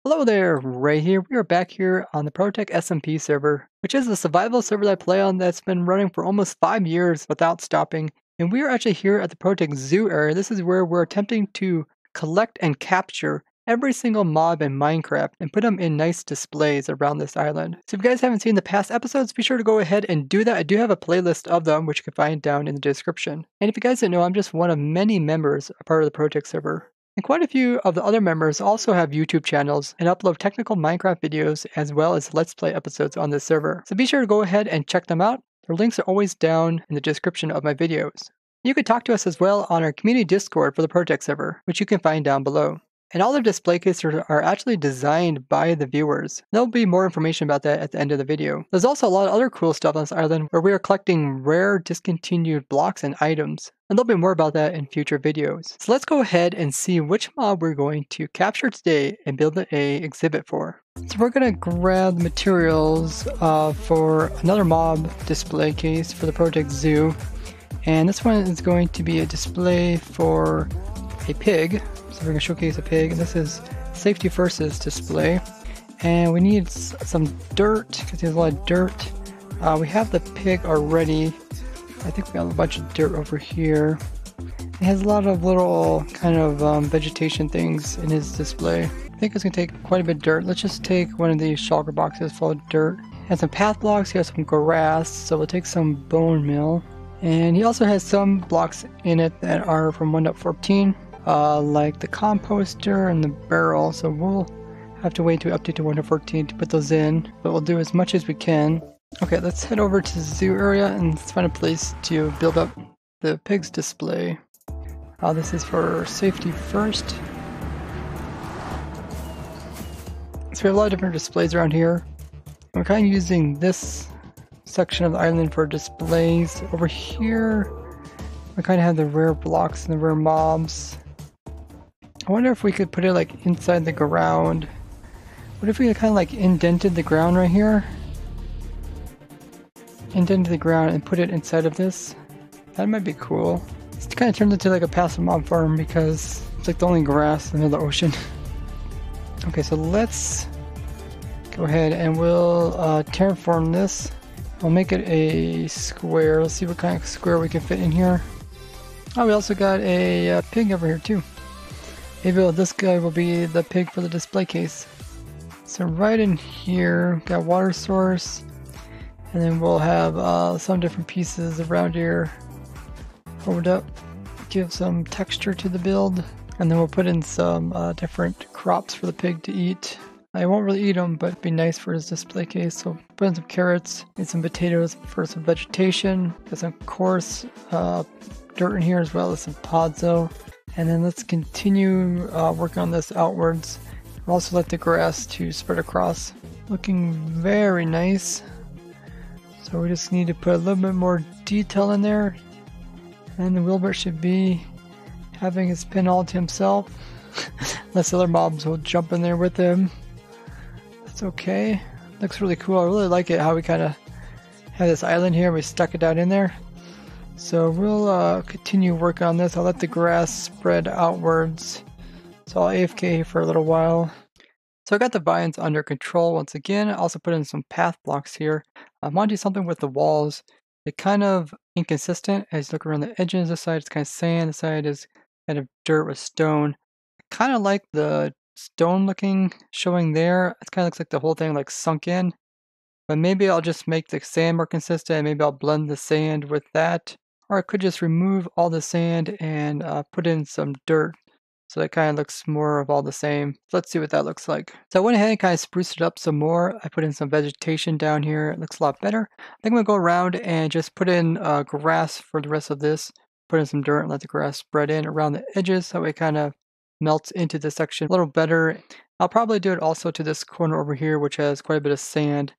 Hello there, Ray here. We are back here on the ProtoTech SMP server, which is a survival server that I play on that's been running for almost 5 years without stopping. And we are actually here at the ProtoTech Zoo area. This is where we're attempting to collect and capture every single mob in Minecraft and put them in nice displays around this island. So if you guys haven't seen the past episodes, be sure to go ahead and do that. I do have a playlist of them, which you can find down in the description. And if you guys didn't know, I'm just one of many members a part of the ProtoTech server. And quite a few of the other members also have YouTube channels and upload technical Minecraft videos as well as Let's Play episodes on this server. So be sure to go ahead and check them out. Their links are always down in the description of my videos. You can talk to us as well on our community Discord for the ProtoTech server, which you can find down below. And all the display cases are actually designed by the viewers. There'll be more information about that at the end of the video. There's also a lot of other cool stuff on this island where we are collecting rare discontinued blocks and items. And there'll be more about that in future videos. So let's go ahead and see which mob we're going to capture today and build an exhibit for. So we're going to grab the materials for another mob display case for the ProtoTech Zoo. And this one is going to be a display for a pig. So we're going to showcase a pig, and this is safety first's display. And we need some dirt, because there's a lot of dirt. We have the pig already. I think we got a bunch of dirt over here. It has a lot of little kind of vegetation things in his display. I think it's going to take quite a bit of dirt. Let's just take one of these shulker boxes full of dirt. It has some path blocks, he has some grass, so we'll take some bone meal. And he also has some blocks in it that are from 1 to 14. Like the composter and the barrel, so we'll have to wait to update to 1 to 14 to put those in, but we'll do as much as we can. Okay, let's head over to the zoo area and let's find a place to build up the pig's display. This is for safety first. So we have a lot of different displays around here. We're kind of using this section of the island for displays. Over here, we kind of have the rare blocks and the rare mobs. I wonder if we could put it like inside the ground. What if we kind of like indented the ground right here? Indented the ground and put it inside of this? That might be cool. This kind of turns into like a passive mob farm because it's like the only grass in the middle of the ocean. Okay, so let's go ahead and we'll terraform this. I'll make it a square. Let's see what kind of square we can fit in here. Oh, we also got a pig over here too. Maybe this guy will be the pig for the display case. So right in here, got water source, and then we'll have some different pieces around here forward up, give some texture to the build, and then we'll put in some different crops for the pig to eat. I won't really eat them, but it'd be nice for his display case. So put in some carrots and some potatoes for some vegetation. Got some coarse dirt in here as well as some podzo. And then let's continue working on this outwards. We'll also let the grass to spread across. Looking very nice. So we just need to put a little bit more detail in there. And the Wilbert should be having his pin all to himself. Unless other mobs will jump in there with him. That's okay. Looks really cool. I really like it how we kind of have this island here and we stuck it down in there. So we'll continue working on this. I'll let the grass spread outwards. So I'll AFK for a little while. So I got the vines under control once again. I also put in some path blocks here. I want to do something with the walls. They're kind of inconsistent as you look around the edges. This side is kind of sand, this side is kind of dirt with stone. I kind of like the stone looking showing there. It kind of looks like the whole thing like sunk in. But maybe I'll just make the sand more consistent. Maybe I'll blend the sand with that. Or I could just remove all the sand and put in some dirt. So that kind of looks more of all the same. So let's see what that looks like. So I went ahead and kind of spruced it up some more. I put in some vegetation down here. It looks a lot better. I think I'm going to go around and just put in grass for the rest of this. Put in some dirt and let the grass spread in around the edges so it kind of melts into this section a little better. I'll probably do it also to this corner over here, which has quite a bit of sand.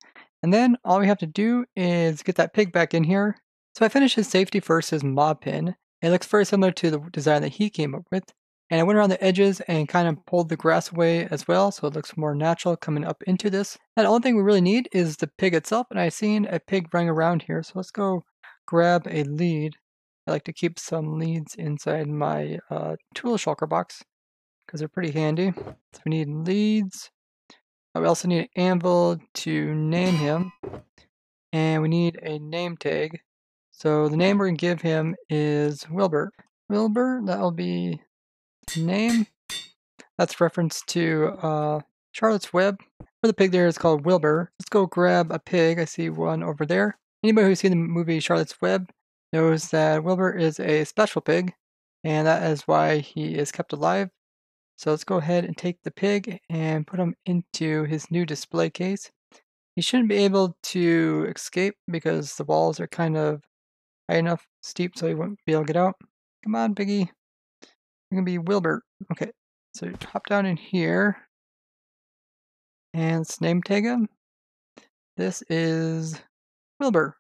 And then all we have to do is get that pig back in here. So I finished his safety first, his mob pin. It looks very similar to the design that he came up with. And I went around the edges and kind of pulled the grass away as well, so it looks more natural coming up into this. And the only thing we really need is the pig itself, and I've seen a pig running around here, so let's go grab a lead. I like to keep some leads inside my tool shulker box, because they're pretty handy. So we need leads, We also need an anvil to name him. And we need a name tag. So the name we're going to give him is Wilbur. Wilbur, that'll be name. That's reference to Charlotte's Web. For the pig there is called Wilbur. Let's go grab a pig. I see one over there. Anybody who's seen the movie Charlotte's Web knows that Wilbur is a special pig, and that is why he is kept alive. So let's go ahead and take the pig and put him into his new display case. He shouldn't be able to escape because the walls are kind of high enough, steep, so he won't be able to get out. Come on, piggy. You're going to be Wilbur. Okay, so hop down in here. And let's name tag him. This is Wilbur.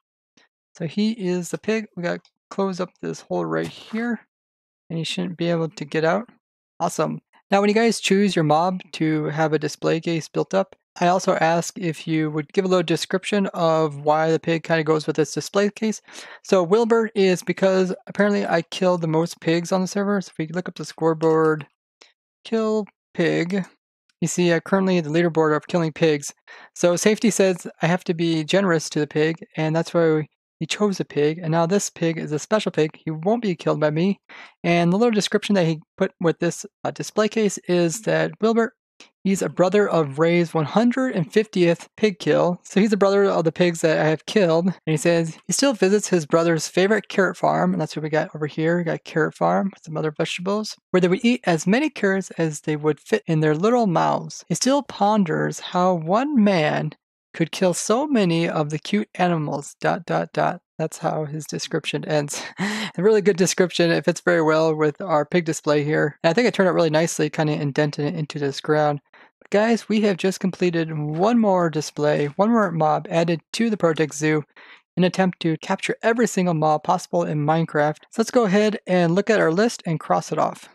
So he is the pig. We got to close up this hole right here. And he shouldn't be able to get out. Awesome. Now when you guys choose your mob to have a display case built up, I also ask if you would give a little description of why the pig kind of goes with this display case. So Wilbur is because apparently I killed the most pigs on the server. So if we look up the scoreboard, kill pig, you see currently the leaderboard of killing pigs. So safety says I have to be generous to the pig, and that's why he chose a pig. And now this pig is a special pig. He won't be killed by me. And the little description that he put with this display case is that Wilbur, he's a brother of Ray's 150th pig kill. So he's a brother of the pigs that I have killed. And he says he still visits his brother's favorite carrot farm. And that's what we got over here. We got carrot farm with some other vegetables where they would eat as many carrots as they would fit in their little mouths. He still ponders how one man could kill so many of the cute animals, ... That's how his description ends. A really good description. It fits very well with our pig display here. And I think it turned out really nicely, kind of indenting it into this ground. But guys, we have just completed one more display, one more mob added to the ProtoTech Zoo in an attempt to capture every single mob possible in Minecraft. So let's go ahead and look at our list and cross it off.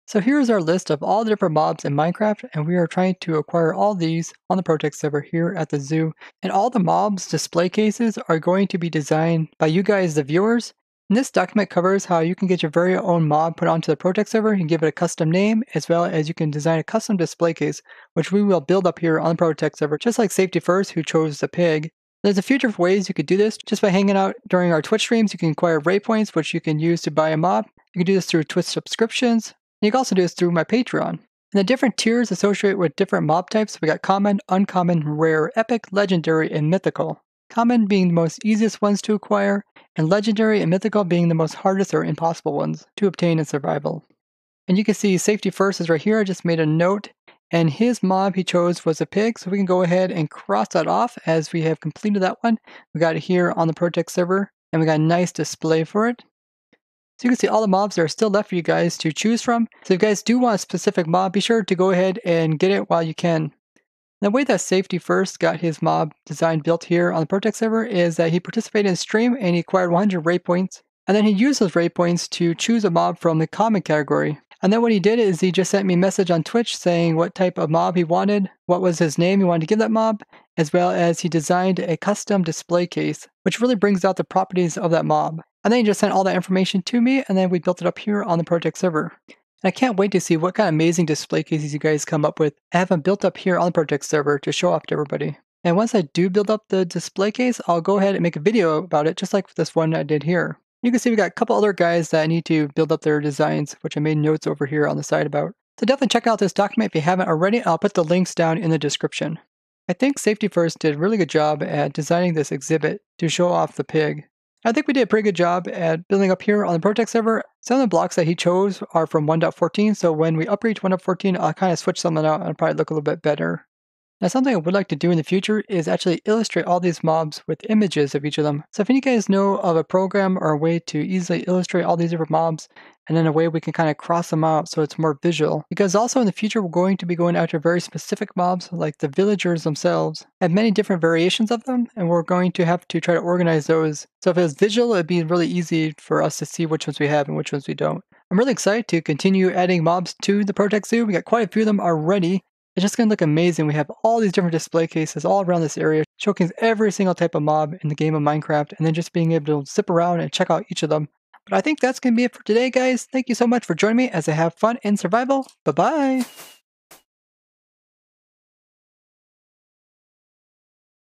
So here's our list of all the different mobs in Minecraft, and we are trying to acquire all these on the ProtoTech server here at the zoo. And all the mobs display cases are going to be designed by you guys, the viewers. And this document covers how you can get your very own mob put onto the ProtoTech server. You can give it a custom name, as well as you can design a custom display case, which we will build up here on the ProtoTech server, just like Safety First, who chose the pig. There's a few different ways you could do this. Just by hanging out during our Twitch streams, you can acquire Ray points, which you can use to buy a mob. You can do this through Twitch subscriptions. You can also do this through my Patreon. And the different tiers associated with different mob types, we got common, uncommon, rare, epic, legendary, and mythical. Common being the most easiest ones to acquire, and legendary and mythical being the most hardest or impossible ones to obtain in survival. And you can see Safety First is right here. I just made a note, and his mob he chose was a pig, so we can go ahead and cross that off as we have completed that one. We got it here on the ProtoTech server, and we got a nice display for it. So you can see all the mobs that are still left for you guys to choose from. So if you guys do want a specific mob, be sure to go ahead and get it while you can. The way that Safety First got his mob design built here on the ProtoTech server is that he participated in a stream and he acquired 100 Ray points. And then he used those Ray points to choose a mob from the common category. And then what he did is he just sent me a message on Twitch saying what type of mob he wanted, what was his name he wanted to give that mob, as well as he designed a custom display case, which really brings out the properties of that mob. And then he just sent all that information to me, and then we built it up here on the ProtoTech server. And I can't wait to see what kind of amazing display cases you guys come up with. I have them built up here on the ProtoTech server to show off to everybody. And once I do build up the display case, I'll go ahead and make a video about it, just like this one I did here. You can see we got a couple other guys that I need to build up their designs, which I made notes over here on the side about. So definitely check out this document if you haven't already. I'll put the links down in the description. I think Safety First did a really good job at designing this exhibit to show off the pig. I think we did a pretty good job at building up here on the ProtoTech server. Some of the blocks that he chose are from 1.14, so when we upgrade to 1.14, I'll kind of switch something out and it'll probably look a little bit better. Now something I would like to do in the future is actually illustrate all these mobs with images of each of them. So if you guys know of a program or a way to easily illustrate all these different mobs, and in a way we can kind of cross them out so it's more visual. Because also in the future we're going to be going after very specific mobs like the villagers themselves. I have many different variations of them, and we're going to have to try to organize those. So if it was visual, it'd be really easy for us to see which ones we have and which ones we don't. I'm really excited to continue adding mobs to the ProtoTech Zoo. We got quite a few of them already. It's just going to look amazing. We have all these different display cases all around this area, showcasing every single type of mob in the game of Minecraft, and then just being able to zip around and check out each of them. But I think that's going to be it for today, guys. Thank you so much for joining me as I have fun in survival. Bye-bye!